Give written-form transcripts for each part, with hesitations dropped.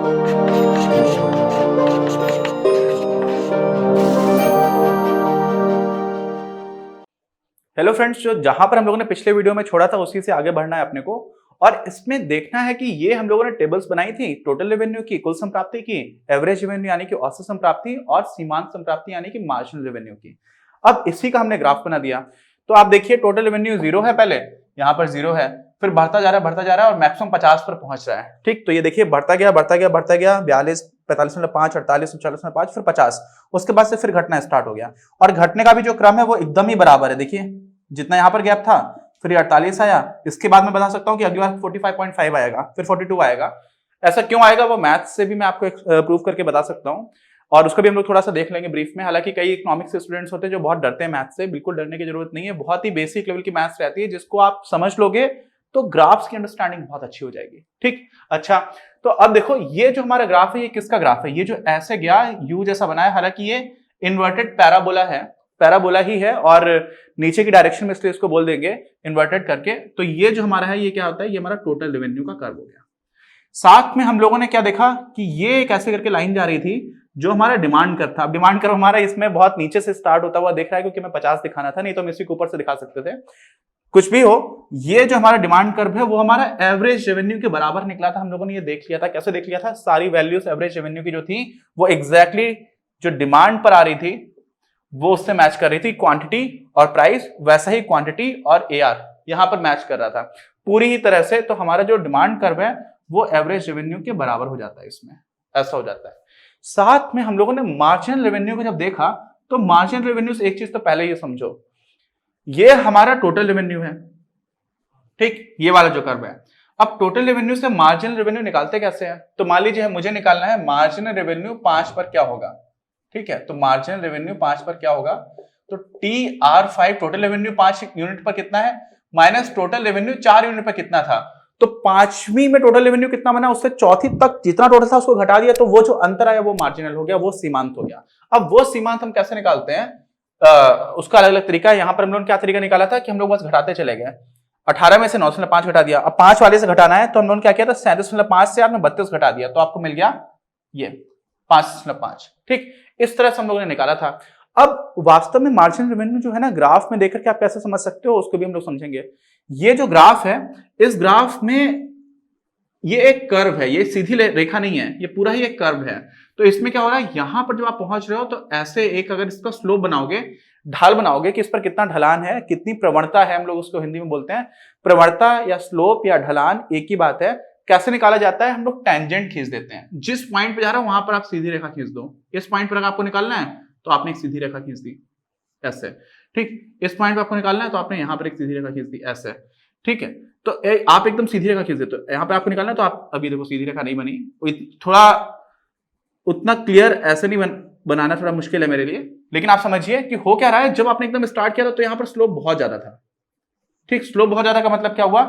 Hello friends, जो जहां पर हम लोगों ने पिछले वीडियो में छोड़ा था उसी से आगे बढ़ना है अपने को। और इसमें देखना है कि ये हम लोगों ने टेबल्स बनाई थी टोटल रेवेन्यू की, कुल संप्राप्ति की, एवरेज रेवेन्यू यानी कि औसत संप्राप्ति, और सीमांत संप्राप्ति यानी कि मार्जिनल रेवेन्यू की। अब इसी का हमने ग्राफ बना दिया। तो आप देखिए टोटल रेवेन्यू 0 है, पहले यहाँ पर 0 है, फिर बढ़ता जा रहा है और मैक्सिमम 50 पर पहुंच रहा है। ठीक, तो ये देखिए बढ़ता गया 42, 45.5, 48, 39.5, फिर 50। उसके बाद से फिर घटना स्टार्ट हो गया, और घटने का भी जो क्रम है वो एकदम ही बराबर है। देखिए जितना यहाँ पर गैप था, फिर 48 आया, इसके बाद मैं बता सकता हूँ कि अगली बार 45.5 आएगा, फिर 42 आएगा। ऐसा क्यों आएगा वो मैथ से भी मैं आपको प्रूव करके बता सकता हूँ, और उसको भी हम लोग थोड़ा सा देख लेंगे ब्रीफ में। हालांकि कई इकोनॉमिक्स के स्टूडेंट्स होते हैं जो बहुत डरते हैं मैथ से, बिल्कुल डरने की जरूरत नहीं है। बहुत ही बेसिक लेवल की मैथ्स रहती है, जिसको आप समझ लोगे तो ग्राफ्स की अंडरस्टैंडिंग बहुत अच्छी हो जाएगी। ठीक, अच्छा, तो अब देखो ये जो हमारा ग्राफ है ये किसका ग्राफ है? ये जो ऐसे गया यू जैसा बना है, हालांकि ये इन्वर्टेड पैराबोला है, पैराबोला ही है, और नीचे की डायरेक्शन में इसलिए इसको बोल देंगे इन्वर्टेड करके। तो ये जो हमारा है ये क्या होता है? ये हमारा टोटल रेवेन्यू का कर्व हो गया। साथ में हम लोगों ने क्या देखा कि ये एक ऐसे करके लाइन जा रही थी जो हमारा डिमांड कर्व था। अब डिमांड कर्व हमारा इसमें बहुत नीचे से स्टार्ट होता हुआ दिख रहा है, क्योंकि मैं 50 दिखाना था, नहीं तो हम इसी के ऊपर से दिखा सकते थे। कुछ भी हो, ये जो हमारा डिमांड कर्व है वो हमारा एवरेज रेवेन्यू के बराबर निकला था। हम लोगों ने ये देख लिया था। कैसे देख लिया था? सारी वैल्यूज एवरेज रेवेन्यू की जो थी वो एग्जैक्टली जो डिमांड पर आ रही थी वो उससे मैच कर रही थी। क्वांटिटी और प्राइस, वैसा ही क्वांटिटी और एआर यहां पर मैच कर रहा था पूरी ही तरह से। तो हमारा जो डिमांड कर्व है वो एवरेज रेवेन्यू के बराबर हो जाता है, इसमें ऐसा हो जाता है। साथ में हम लोगों ने मार्जिनल रेवेन्यू को जब देखा, तो मार्जिनल रेवेन्यू से एक चीज तो पहले ये समझो, ये हमारा टोटल रेवेन्यू है। ठीक, ये वाला जो कर्व है। अब टोटल रेवेन्यू से मार्जिनल रेवेन्यू निकालते कैसे हैं? तो मान लीजिए मुझे निकालना है मार्जिनल रेवेन्यू 5 पर क्या होगा। ठीक है, तो मार्जिनल रेवेन्यू 5 पर क्या होगा? तो TR5 टोटल रेवेन्यू 5 यूनिट पर कितना है, माइनस टोटल रेवेन्यू 4 यूनिट पर कितना था। तो 5वीं में टोटल रेवेन्यू कितना बना, उससे चौथी तक जितना टोटल था उसको घटा दिया, तो वो जो अंतर आया वो मार्जिनल हो गया, वो सीमांत हो गया। अब वो सीमांत हम कैसे निकालते हैं? उसका अलग अलग तरीका है। यहां पर हम लोगों ने क्या तरीका निकाला था कि हम लोग बस घटाते चले गए। 18 में से 9.5 घटा दिया। अब 5 वाले से घटाना है तो हम लोगों ने क्या किया था? 37.5 से आपने 32 घटा दिया, तो आपको मिल गया ये 5.5। ठीक, इस तरह से हम लोगों ने निकाला था। अब वास्तव में मार्जिनल रेवेन्यू जो है ना, ग्राफ में देखकर के आप कैसे समझ सकते हो उसको भी हम लोग समझेंगे। ये जो ग्राफ है, इस ग्राफ में ये एक कर्व है, ये सीधी रेखा नहीं है, ये पूरा ही एक कर्व है। तो इसमें क्या हो रहा है, यहां पर जब आप पहुंच रहे हो तो ऐसे एक अगर इसका स्लोप बनाओगे, ढाल बनाओगे कि इस पर कितना ढलान है, कितनी प्रवणता है, हम लोग उसको हिंदी में बोलते हैं प्रवणता या स्लोप या ढलान, एक ही बात है। कैसे निकाला जाता है? हम लोग टेंजेंट खींच देते हैं। जिस पॉइंट पे जा रहा है वहां पर आप सीधी रेखा खींच दो। इस पॉइंट पर अगर आपको निकालना है तो आपने एक सीधी रेखा खींच दी ऐसे। ठीक, इस पॉइंट पे आपको निकालना है तो आपने यहां पर एक सीधी रेखा खींच दी ऐसे। ठीक है, तो आप एकदम सीधी रेखा खींच देते हो। यहाँ पे आपको निकालना है तो आप अभी देखो सीधी रेखा नहीं बनी, थोड़ा उतना क्लियर ऐसे नहीं बनाना थोड़ा मुश्किल है मेरे लिए, लेकिन आप समझिए कि हो क्या रहा है। जब आपने एकदम स्टार्ट किया था तो यहाँ पर स्लोप बहुत ज्यादा था। ठीक, स्लोप बहुत ज्यादा का मतलब क्या हुआ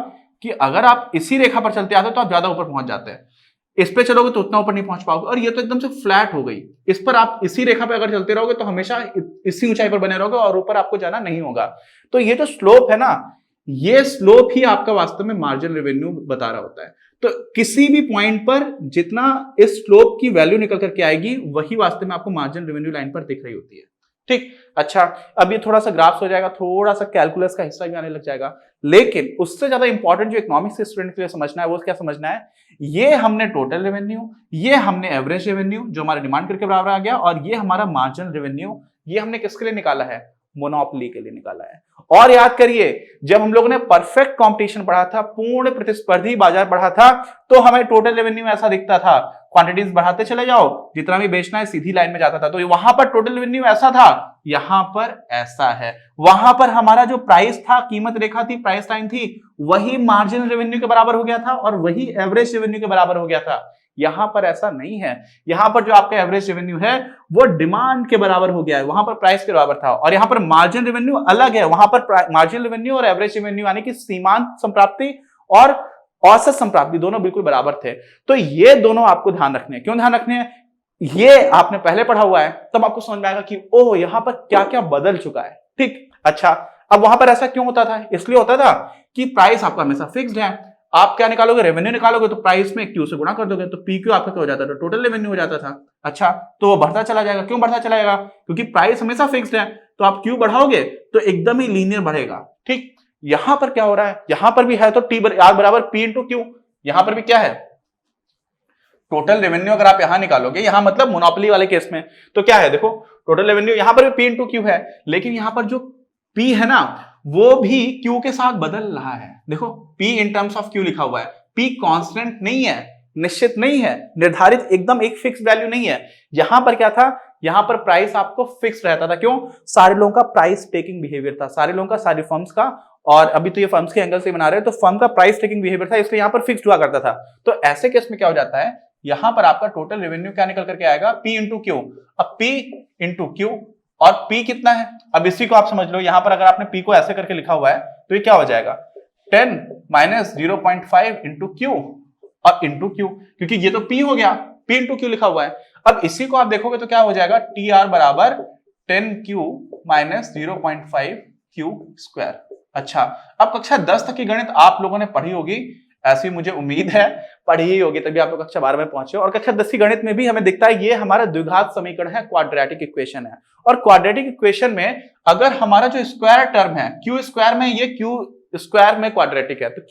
कि अगर आप इसी रेखा पर चलते आते तो आप ज्यादा ऊपर पहुंच जाते हैं। इस पे चलोगे तो उतना ऊपर नहीं पहुंच पाओगे, और ये तो एकदम से फ्लैट हो गई। इस पर आप इसी रेखा पे अगर चलते रहोगे तो हमेशा इसी ऊंचाई पर बने रहोगे और ऊपर आपको जाना नहीं होगा। तो ये जो स्लोप है ना, ये स्लोप ही आपका वास्तव में मार्जिनल रेवेन्यू बता रहा होता है। तो किसी भी पॉइंट पर जितना इस स्लोप की वैल्यू निकल करके आएगी वही वास्तव में आपको मार्जिनल रेवेन्यू लाइन पर दिख रही होती है। ठीक, अच्छा, अब ये थोड़ा सा ग्राफ्स हो जाएगा, थोड़ा सा कैलकुलस का हिस्सा भी आने लग जाएगा, लेकिन उससे ज्यादा इंपॉर्टेंट जो इकोनॉमिक्स के स्टूडेंट के लिए समझना है वो क्या समझना है, ये हमने टोटल रेवेन्यू, ये हमने एवरेज रेवेन्यू जो हमारे डिमांड करके बराबर आ गया, और ये हमारा मार्जिनल रेवेन्यू, ये हमने किसके लिए निकाला है? मोनोपोली के लिए निकाला है। और याद करिए, जब हम लोगों ने परफेक्ट कंपटीशन पढ़ा था, पूर्ण प्रतिस्पर्धी बाजार पढ़ा था, तो हमें टोटल रेवेन्यू ऐसा दिखता था, क्वांटिटीज बढ़ाते चले जाओ, जितना भी बेचना है सीधी लाइन में जाता था। तो वहां पर टोटल रेवेन्यू ऐसा था, यहां पर ऐसा है। वहां पर हमारा जो प्राइस था, कीमत रेखा थी, प्राइस लाइन थी, वही मार्जिनल रेवेन्यू के बराबर हो गया था और वही एवरेज रेवेन्यू के बराबर हो गया था। यहां पर ऐसा नहीं है। यहां पर जो आपका एवरेज रेवेन्यू है वो डिमांड के बराबर हो गया है, वहां पर प्राइस के बराबर था। और यहां पर मार्जिनल रेवेन्यू अलग है, वहां पर मार्जिनल रेवेन्यू और एवरेज रेवेन्यू यानी कि सीमांत संप्राप्ति और औसत संप्राप्ति दोनों बिल्कुल बराबर थे। तो ये दोनों आपको ध्यान रखने हैं। क्यों ध्यान रखने हैं? ये आपने पहले पढ़ा हुआ है, तब आपको समझ में आएगा कि ओह, यहां पर क्या क्या बदल चुका है। ठीक, अच्छा, अब वहां पर ऐसा क्यों होता था? इसलिए होता था कि प्राइस आपका हमेशा फिक्स्ड है। आप क्या निकालोगे, रेवेन्यू निकालोगे, तो प्राइस में क्यू से गुणा कर दोगे, तो पी क्यू आपका क्या हो जाता था, टोटल रेवेन्यू हो जाता था। अच्छा, तो वो बढ़ता चला जाएगा। क्यों बढ़ता चला जाएगा, क्योंकि प्राइस हमेशा फिक्स्ड है, तो आप क्यू बढ़ाओगे तो एकदम ही लीनियर बढ़ेगा। ठीक, यहां पर क्या हो रहा है, यहां पर भी है तो टी आर बराबर पी इंटू क्यू, यहां पर भी क्या है, टोटल रेवेन्यू अगर आप यहां निकालोगे, यहां मतलब मोनोपोली वाले केस में, तो क्या है, देखो टोटल रेवेन्यू यहां पर भी पी इंटू क्यू है, लेकिन यहां पर जो पी है ना वो भी क्यू के साथ बदल रहा है। देखो P in terms of Q लिखा हुआ है, पी कांस्टेंट नहीं है, निश्चित नहीं है, निर्धारित एकदम एक फिक्स वैल्यू नहीं है। यहां पर क्या था, यहां पर प्राइस आपको फिक्स रहता था। क्यों, सारे लोगों का प्राइस टेकिंग बिहेवियर था, सारे लोगों का, सारी फर्म्स का, और अभी तो ये फर्म्स के एंगल से बना रहे हैं, तो फर्म का प्राइस टेकिंग बिहेवियर था, इसलिए यहां पर फिक्स हुआ करता था। तो ऐसे केस में क्या हो जाता है, यहां पर आपका टोटल रेवेन्यू क्या निकल करके आएगा, पी इंटू क्यू। अब पी इंटू क्यू, और पी कितना है, अब इसी को आप समझ लो, यहां पर अगर आपने पी को ऐसे करके लिखा हुआ है तो ये क्या हो जाएगा, 10 माइनस 0.5 इंटू क्यू और इंटू क्यू, क्योंकि ये तो पी हो गया, पी इंटू क्यू लिखा हुआ है। अब इसी को आप देखोगे तो क्या हो जाएगा, टी आर बराबर 10 क्यू माइनस 0.5 क्यू स्क्वायर। अच्छा, अब कक्षा 10 तक की गणित आप लोगों ने पढ़ी होगी, ऐसी मुझे उम्मीद है, पढ़ी ही होगी, तभी आप लोग कक्षा 12 में पहुंचे। और कक्षा 10 की गणित में भी हमें दिखता है ये हमारा द्विघात समीकरण है, क्वाड्रेटिक इक्वेशन है। और क्वाड्रेटिक इक्वेशन में अगर हमारा जो स्क्वायर टर्म है क्यू स्क्वायर में, ये क्यू स्क्वायर में क्वाड्रेटिक है, तो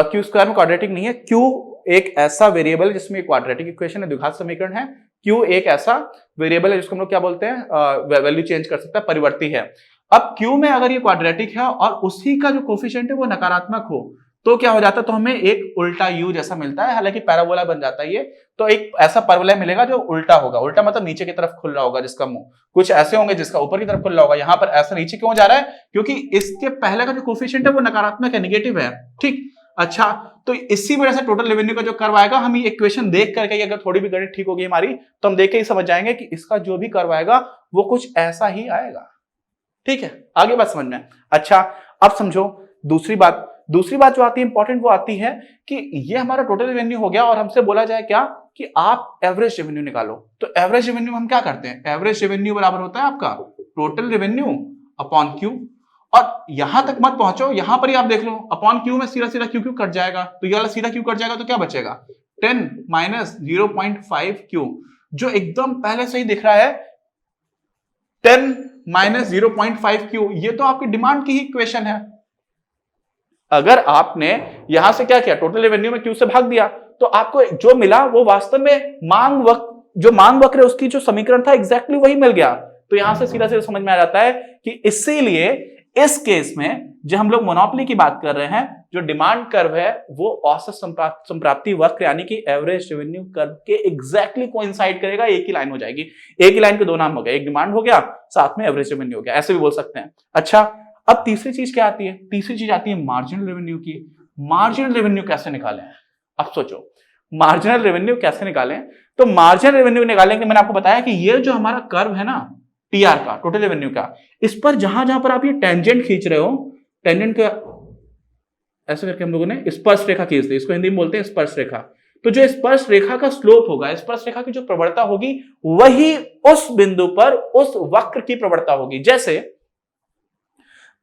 क्यू स्क्वायर में क्वाड्रेटिक नहीं है, क्यू एक ऐसा वेरिएबल जिसमें क्वाड्रेटिक इक्वेशन है, द्विघात समीकरण है। क्यू एक ऐसा वेरिएबल है जिसको हम लोग क्या बोलते हैं, वैल्यू चेंज कर सकता है, परिवर्ती है। अब क्यू में अगर ये क्वाड्रेटिक है और उसी का जो कोफिशिएंट है वो नकारात्मक हो, तो क्या हो जाता है, तो हमें एक उल्टा यू जैसा मिलता है, हालांकि पैराबोला बन जाता है ये, तो एक ऐसा परवलय मिलेगा जो उल्टा होगा। उल्टा मतलब नीचे की तरफ खुल रहा होगा जिसका मुंह, कुछ ऐसे होंगे जिसका ऊपर की तरफ खुल रहा होगा। यहां पर ऐसा नीचे क्यों जा रहा है, क्योंकि इसके पहले का जो कोफिशिएंट है वो नकारात्मक है, नेगेटिव है। ठीक, अच्छा, तो इसी वजह से टोटल रेवेन्यू का जो कर्व आएगा, हम ये इक्वेशन देख करके, अगर थोड़ी भी गणित ठीक होगी हमारी, तो हम देख के ही समझ जाएंगे कि इसका जो भी कर्व आएगा वो कुछ ऐसा ही आएगा। ठीक है, आगे बात समझ में। अच्छा, अब समझो दूसरी बात जो आती है इंपॉर्टेंट, वो आती है कि ये हमारा टोटल रेवेन्यू हो गया और हमसे बोला जाए क्या कि आप एवरेज रेवेन्यू निकालो। तो एवरेज रेवेन्यू हम क्या करते हैं, एवरेज रेवेन्यू बराबर होता है आपका टोटल रेवेन्यू अपॉन क्यू। और यहां तक मत पहुंचो, यहां पर ही आप देख लो, अपॉन क्यू में सीधा सीधा क्यू कट जाएगा, तो ये वाला सीधा क्यू कट जाएगा, तो क्या बचेगा, 10 माइनस 0.5 क्यू, जो एकदम पहले से ही दिख रहा है 10 माइनस 0.5 क्यू, ये तो आपकी डिमांड की ही इक्वेशन है। अगर आपने यहां से क्या किया, टोटल रेवेन्यू में क्यू से भाग दिया, तो आपको जो मिला वो वास्तव में मांग वक्र है उसकी जो समीकरण था एग्जैक्टली वही मिल गया। तो यहां से सीधा सीधा समझ में आ जाता है कि इसीलिए इस केस में जो हम लोग मोनोपोली की बात कर रहे हैं, जो डिमांड कर्व है वो औसत संप्राप्ति वक्र यानी कि एवरेज रेवेन्यू कर्व के एग्जैक्टली कोइंसाइड करेगा, एक ही लाइन हो जाएगी। एक ही लाइन के दो नाम हो गए, एक डिमांड हो गया, साथ में एवरेज रेवेन्यू हो गया, ऐसे भी बोल सकते हैं। अच्छा, अब तीसरी चीज क्या आती है, तीसरी चीज आती है मार्जिनल रेवेन्यू की। मार्जिनल रेवेन्यू कैसे निकालें, अब सोचो मार्जिनल रेवेन्यू कैसे निकालें। तो मार्जिनल रेवेन्यू निकालने के मैंने आपको बताया कि ये जो हमारा कर्व है ना टीआर का, टोटल रेवेन्यू का, इस पर जहां जहां पर आप ये टेंजेंट खींच रहे हो, टेंजेंट का ऐसे करके हम लोगों ने स्पर्श रेखा खींच दी, इसको हिंदी में बोलते हैं स्पर्श रेखा। तो जो स्पर्श रेखा का स्लोप होगा, स्पर्श रेखा की जो प्रवणता होगी, वही उस बिंदु पर उस वक्र की प्रवणता होगी। जैसे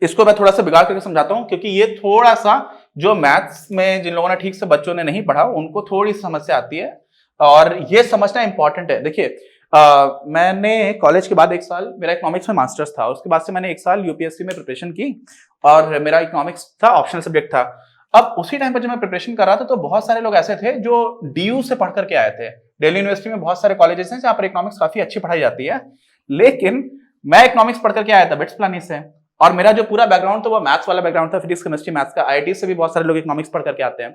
इसको मैं थोड़ा सा बिगाड़ करके समझाता हूं, क्योंकि ये थोड़ा सा जो मैथ्स में जिन लोगों ने ठीक से बच्चों ने नहीं पढ़ा उनको थोड़ी समस्या आती है, और ये समझना इंपॉर्टेंट है। देखिए मैंने कॉलेज के बाद एक साल मेरा इकोनॉमिक्स में मास्टर्स था, उसके बाद से मैंने एक साल यूपीएससी में प्रिपरेशन की और मेरा इकोनॉमिक्स था, ऑप्शनल सब्जेक्ट था। अब उसी टाइम पर जब मैं प्रिपरेशन कर रहा था तो बहुत सारे लोग ऐसे थे जो डीयू से पढ़ करके आए थे। दिल्ली यूनिवर्सिटी में बहुत सारे कॉलेजेस हैं जहां पर इकोनॉमिक्स काफी अच्छी पढ़ाई जाती है, लेकिन मैं इकोनॉमिक्स पढ़ करके आया था बिट्स पिलानी से, और मेरा जो पूरा बैकग्राउंड था वो मैथ्स वाला बैकग्राउंड था, फिजिक्स केमिस्ट्री मैथ्स का। आईआईटी से भी बहुत सारे लोग इकोनॉमिक्स पढ़ करके आते हैं,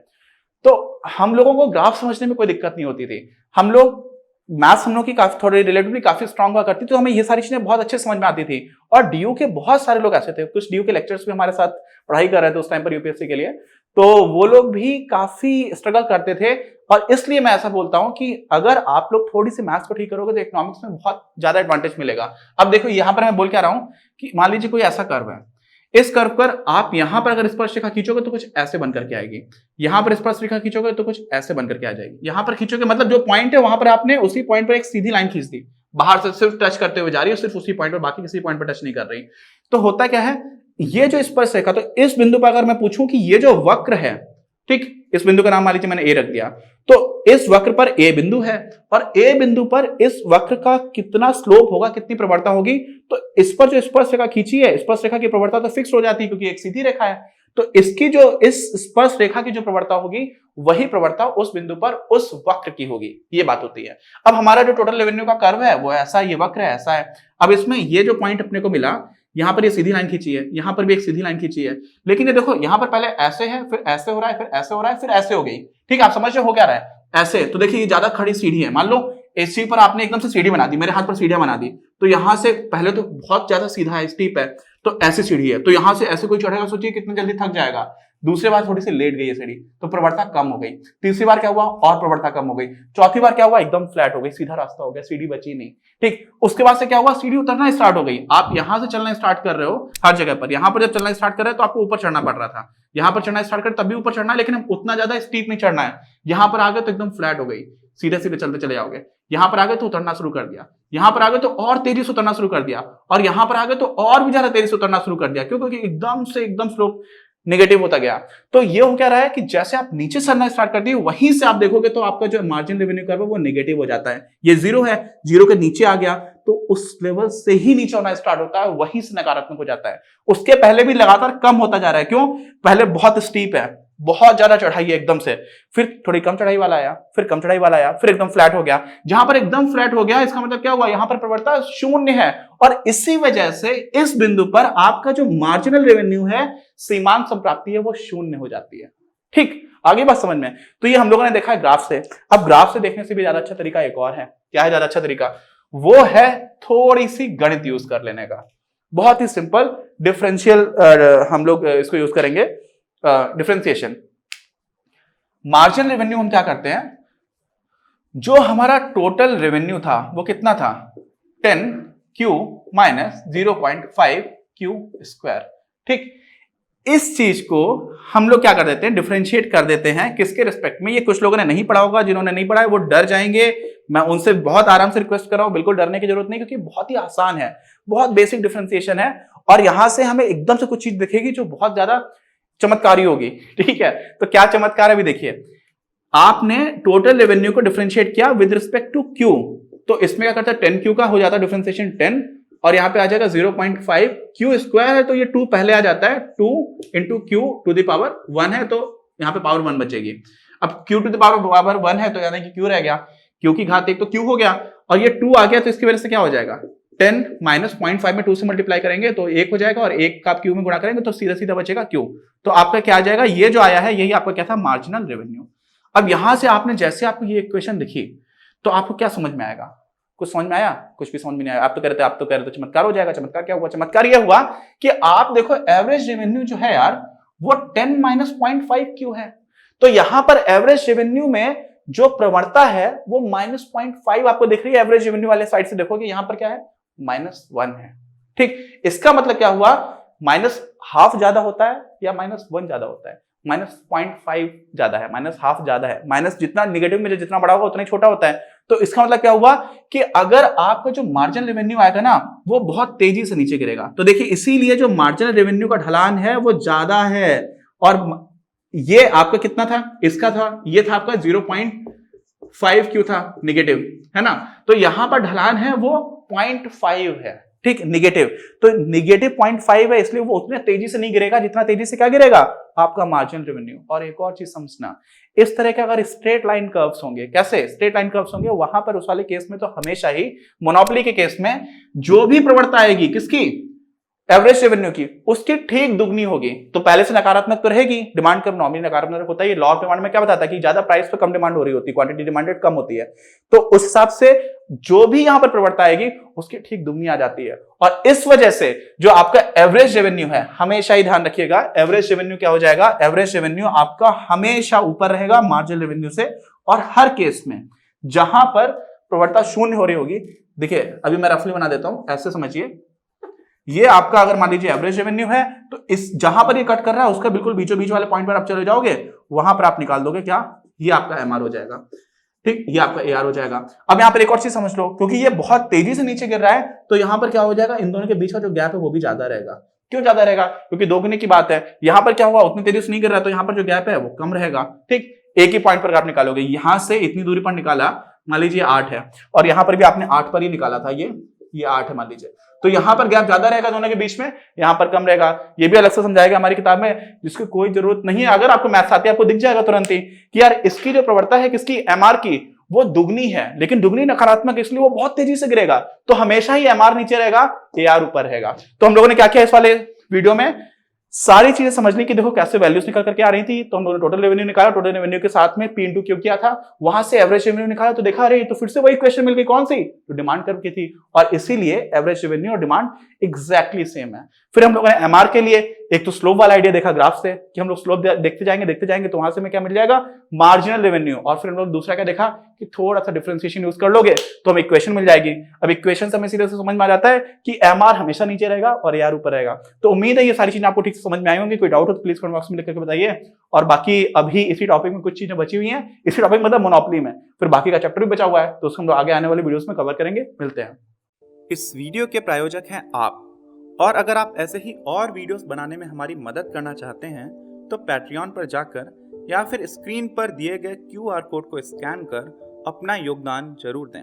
तो हम लोगों को ग्राफ समझने में कोई दिक्कत नहीं होती थी। हम लोग मैथ्स हम लोग की काफी थोड़ी रिलेटिवली काफी स्ट्रांग हुआ करती, तो हमें ये सारी चीजें बहुत अच्छे समझ में आती थी। और डीयू के बहुत सारे लोग ऐसे थे, कुछ डीयू के लेक्चर्स भी हमारे साथ पढ़ाई कर रहे थे उस टाइम पर यूपीएससी के लिए, तो वो लोग भी काफी स्ट्रगल करते थे। और इसलिए मैं ऐसा बोलता हूं कि अगर आप लोग थोड़ी सी मैथ्स को ठीक करोगे तो इकोनॉमिक्स में बहुत ज्यादा एडवांटेज मिलेगा। अब देखो यहां पर मैं बोल क्या रहा हूं कि मान लीजिए कोई ऐसा कर्व है, इस कर्व पर आप यहां पर अगर स्पर्श रेखा खींचोगे तो कुछ ऐसे बनकर के आएगी, यहां पर स्पर्श रेखा खींचोगे तो कुछ ऐसे बनकर के आ जाएगी, यहां पर खींचोगे मतलब जो पॉइंट है वहां पर आपने उसी पॉइंट पर एक सीधी लाइन खींच दी, बाहर से सिर्फ टच करते हुए जा रही है, सिर्फ उसी पॉइंट पर, बाकी किसी पॉइंट पर टच नहीं कर रही। तो होता क्या है, ये जो स्पर्श रेखा, तो इस बिंदु पर अगर मैं पूछूं कि ये जो वक्र है ठीक, इस बिंदु का नाम मान लीजिए मैंने ए रख दिया। तो इस वक्र पर ए बिंदु है और ए बिंदु पर इस वक्र का कितना स्लोप होगा, कितनी प्रवणता होगी, तो इस पर जो स्पर्श रेखा खींची है, स्पर्श रेखा की प्रवणता तो फिक्स हो जाती है क्योंकि एक सीधी रेखा है। तो इसकी जो इस स्पर्श रेखा की जो प्रवणता होगी वही प्रवणता उस बिंदु पर उस वक्र की होगी, ये बात होती है। अब हमारा जो टोटल रेवेन्यू का कर्व है वो ऐसा, ये वक्र है ऐसा है। अब इसमें ये जो पॉइंट अपने को मिला, यहां पर ये सीधी लाइन खींची है, यहां पर भी एक सीधी लाइन खींची है, लेकिन ये देखो यहां पर पहले ऐसे है, फिर ऐसे हो रहा है, फिर ऐसे हो रहा है, फिर ऐसे हो गई। ठीक है, आप समझ रहे हो क्या रहा है ऐसे। तो देखिए ये ज्यादा खड़ी सीढ़ी है, मान लो एसी पर आपने एकदम से सीढ़ी बना दी, मेरे हाथ पर सीढ़ियां बना दी, तो यहां से पहले तो बहुत ज्यादा सीधा है, स्टीप है, तो ऐसी सीढ़ी है, तो यहां से ऐसे कोई चढ़ेगा, सोचिए कितनी जल्दी थक जाएगा। दूसरी बार थोड़ी सी लेट गई है सीढ़ी, तो प्रवणता कम हो गई। तीसरी बार क्या हुआ, और प्रवणता कम हो गई। चौथी बार क्या हुआ, एकदम फ्लैट हो गई, सीधा रास्ता हो गया, सीढ़ी बची नहीं। ठीक, उसके बाद से क्या हुआ, सीढ़ी उतरना स्टार्ट हो गई। आप यहां से चलना स्टार्ट कर रहे हो हर जगह पर, यहां पर जब चलना स्टार्ट कर रहे हो तो आपको ऊपर चढ़ना पड़ रहा था, यहां पर चढ़ना स्टार्ट कर तब भी ऊपर चढ़ना है, लेकिन उतना ज्यादा स्टीप नहीं चढ़ना है। यहां पर आ गए तो एकदम फ्लैट हो गई, सीधे सीधे चलते चले जाओगे। यहां पर आ गए तो उतरना शुरू कर दिया, यहां पर आ गए तो और तेजी से उतरना शुरू कर दिया, और यहां पर आ गए तो और भी ज्यादा तेजी से उतरना शुरू कर दिया। क्यों? क्योंकि एकदम से एकदम स्लोप नेगेटिव होता गया। तो ये हो क्या रहा है कि जैसे आप नीचे चलना स्टार्ट कर दिए, वहीं से आप देखोगे तो आपका जो मार्जिन रेवेन्यू कर्व है वो नेगेटिव हो जाता है। ये जीरो है, जीरो के नीचे आ गया तो उस लेवल से ही नीचे होना स्टार्ट होता है, वहीं से नकारात्मक हो जाता है। उसके पहले भी लगातार कम होता जा रहा है। क्यों? पहले बहुत स्टीप है, बहुत ज्यादा चढ़ाई है एकदम से, फिर थोड़ी कम चढ़ाई वाला आया, फिर कम चढ़ाई वाला आया, फिर एकदम फ्लैट हो गया। जहां पर एकदम फ्लैट हो गया इसका मतलब क्या हुआ, यहां पर प्रवणता शून्य है, और इसी वजह से इस बिंदु पर आपका जो मार्जिनल रेवेन्यू है, सीमांत संप्राप्ति है, वो शून्य हो जाती है। ठीक, आगे बात समझ में। तो ये हम लोगों ने देखा है ग्राफ से। अब ग्राफ से देखने से भी ज्यादा अच्छा तरीका एक और है। क्या है ज्यादा अच्छा तरीका? वो है थोड़ी सी गणित यूज कर लेने का। बहुत ही सिंपल डिफरेंशियल हम लोग इसको यूज करेंगे, डिफरेंशिएशन। मार्जिनल रेवेन्यू हम क्या करते हैं, जो हमारा टोटल रेवेन्यू था वो कितना था, 10Q माइनस 0.5Q स्क्वायर। ठीक, इस चीज को हम लोग क्या कर देते हैं, डिफरेंशिएट कर देते हैं किसके रिस्पेक्ट में। ये कुछ लोगों ने नहीं पढ़ा होगा, जिन्होंने नहीं पढ़ा है वो डर जाएंगे। मैं उनसे बहुत आराम से रिक्वेस्ट कर रहा हूं, बिल्कुल डरने की जरूरत नहीं, क्योंकि बहुत ही आसान है, बहुत बेसिक डिफरेंशिएशन है, और यहां से हमें एकदम से कुछ चीज दिखेगी जो बहुत ज्यादा चमत्कारी होगी। ठीक है, तो क्या चमत्कार है अभी देखिए। आपने टोटल रेवेन्यू को डिफरेंशिएट किया विद रिस्पेक्ट टू क्यू, तो इसमें क्या करता है, 10Q का हो जाता है डिफरेंशिएशन 10, और यहां पे आ जाएगा 0.5Q स्क्वायर है, तो ये 2 पहले आ जाता है, 2 into q to the power 1 है, तो यहां पे पावर 1 बचेगी। अब Q टू द पावर 1 है तो यानी कि Q रह गया, Q की घात 1 तो Q हो गया, और ये 2 आ गया, तो इसकी वजह से क्या हो जाएगा, 10 माइनस 0.5 में 2 से मल्टीप्लाई करेंगे तो 1 हो जाएगा, और 1 का आप Q में गुणा करेंगे तो सीधा सीधा बचेगा Q। तो आपका क्या आ जाएगा, ये जो आया है यही आपका क्या था, मार्जिनल रेवेन्यू। अब यहां से आपने जैसे आपको ये इक्वेशन दिखी तो आपको क्या समझ में आएगा, कुछ समझ में आया? कुछ भी समझ में नहीं आया। आप तो कह रहे थे चमत्कार हो जाएगा। चमत्कार क्या हुआ? चमत्कार यह हुआ कि आप देखो एवरेज रेवेन्यू जो है यार वो 10 माइनस 0.5Q है, तो यहां पर एवरेज रेवेन्यू में जो प्रवणता है वो -0.5 आपको दिख रही है। एवरेज रेवेन्यू वाले साइड से देखोगे यहां पर क्या है, -1 है। ठीक, इसका मतलब क्या हुआ, -½ ज्यादा होता है या -1 ज्यादा होता है, -0.5 ज्यादा है, -½ ज्यादा है। माइनस जितना निगेटिव में जितना बड़ा होगा उतना ही छोटा होता है। तो इसका मतलब क्या हुआ कि अगर आपका जो मार्जिनल रेवेन्यू आएगा ना वो बहुत तेजी से नीचे गिरेगा। तो देखिए इसीलिए जो मार्जिनल रेवेन्यू का ढलान है वो ज्यादा है, और ये आपका कितना था, इसका था, ये था आपका 0.5Q था निगेटिव, है ना। तो यहां पर ढलान है वो 0.5 है, ठीक, निगेटिव। तो निगेटिव 0.5 है, इसलिए वो उतने तेजी से नहीं गिरेगा जितना तेजी से क्या गिरेगा, आपका मार्जिनल रेवेन्यू। और एक और चीज समझना, इस तरह के अगर स्ट्रेट लाइन कर्व्स होंगे, कैसे स्ट्रेट लाइन कर्व्स होंगे, वहां पर उस वाले केस में तो हमेशा ही मोनोपोली के केस में जो भी प्रवणता आएगी किसकी, एवरेज रेवेन्यू की, उसकी ठीक दुगनी होगी। तो पहले से नकारात्मक तो रहेगी, डिमांड कर्व नॉर्मली नकारात्मक होता है। ये लॉ ऑफ डिमांड में क्या बताता है कि ज्यादा प्राइस पे कम डिमांड हो रही होती है, क्वांटिटी डिमांडेड कम होती है। तो उस हिसाब से जो भी यहां पर प्रवणता आएगी उसकी ठीक दुगनी आ जाती है। और इस वजह से जो आपका एवरेज रेवेन्यू है, हमेशा ही ध्यान रखिएगा, एवरेज रेवेन्यू क्या हो जाएगा, एवरेज रेवेन्यू आपका हमेशा ऊपर रहेगा मार्जिनल रेवेन्यू से। और हर केस में जहां पर प्रवणता शून्य हो रही होगी, देखिए अभी मैं रफली बना देता हूं, ऐसे समझिए, ये आपका अगर मान लीजिए एवरेज रेवेन्यू है, तो इस जहां पर ये कट कर रहा है उसका बिल्कुल बीचों बीच वाले पॉइंट पर आप चले जाओगे, वहां पर आप निकाल दोगे क्या, ये आपका एमआर हो जाएगा, ठीक, ये आपका एआर हो जाएगा। अब यहां पर एक और चीज समझ लो, क्योंकि ये बहुत तेजी से नीचे गिर रहा है तो यहां पर क्या हो जाएगा, इन दोनों के बीच का जो गैप है वो भी ज्यादा रहेगा। क्यों ज्यादा रहेगा? क्योंकि दोगुने की बात है। यहां पर क्या हुआ, उतनी तेजी से नहीं कर रहा, तो यहां पर जो गैप है वो कम रहेगा। ठीक, एक ही पॉइंट पर आप निकालोगे, यहां से इतनी दूरी पर निकाला, मान लीजिए 8 है, और यहां पर भी आपने 8 पर ही निकाला था, ये 8 है मान लीजिए, तो यहां पर गैप ज्यादा रहेगा दोनों के बीच में, यहां पर कम रहेगा। ये भी अलग से समझाएगा हमारी किताब में, जिसकी कोई जरूरत नहीं है। अगर आपको मैथ्स आती है आपको दिख जाएगा तुरंत ही कि यार इसकी जो प्रवणता है किसकी, एमआर की, वो दुगनी है, लेकिन दुगनी नकारात्मक इसलिए वो बहुत तेजी से गिरेगा, तो हमेशा ही एमआर नीचे रहेगा, एआर ऊपर रहेगा। तो हम लोगों ने क्या किया इस वाले वीडियो में, सारी चीजें समझने की, देखो कैसे वैल्यूज निकल करके आ रही थी। तो हम लोगों ने टोटल रेवेन्यू निकाला, टोटल रेवेन्यू के साथ में पी इंटू क्यू किया था, वहां से एवरेज रेवेन्यू निकाला, तो देखा रही तो फिर से वही क्वेश्चन मिल गई, कौन सी, तो डिमांड कर्व की थी, और इसीलिए एवरेज रेवेन्यू और डिमांड एग्जैक्टली सेम है। फिर हम लोगों ने एमआर के लिए एक तो स्लोप वाला आइडिया देखा ग्राफ से, कि हम लोग स्लोप देखते जाएंगे तो वहां से हमें क्या मिल जाएगा, मार्जिनल रेवेन्यू। और फिर हम लोग दूसरा क्या देखा कि थोड़ा सा डिफरेंशिएशन यूज कर लोगे तो हमें इक्वेशन मिल जाएगी। अब इक्वेशन से हमें सीधे से समझ में आ जाता है कि एमआर हमेशा नीचे रहेगा और एआर ऊपर रहेगा। तो उम्मीद है ये सारी चीजें आपको ठीक से समझ में आई होंगी। कोई डाउट हो तो प्लीज कमेंट बॉक्स में लिख करके बताइए। और बाकी अभी इसी टॉपिक में कुछ चीजें बची हुई हैं, इसी टॉपिक मतलब मोनोपोली में, फिर बाकी का चैप्टर भी बचा हुआ है, तो उसको हम लोग आगे आने वाले वीडियोस में कवर करेंगे। मिलते हैं। इस वीडियो के प्रायोजक हैं आप, और अगर आप ऐसे ही और वीडियोस बनाने में हमारी मदद करना चाहते हैं तो पैट्रियन पर जाकर या फिर स्क्रीन पर दिए गए QR कोड को स्कैन कर अपना योगदान जरूर दें।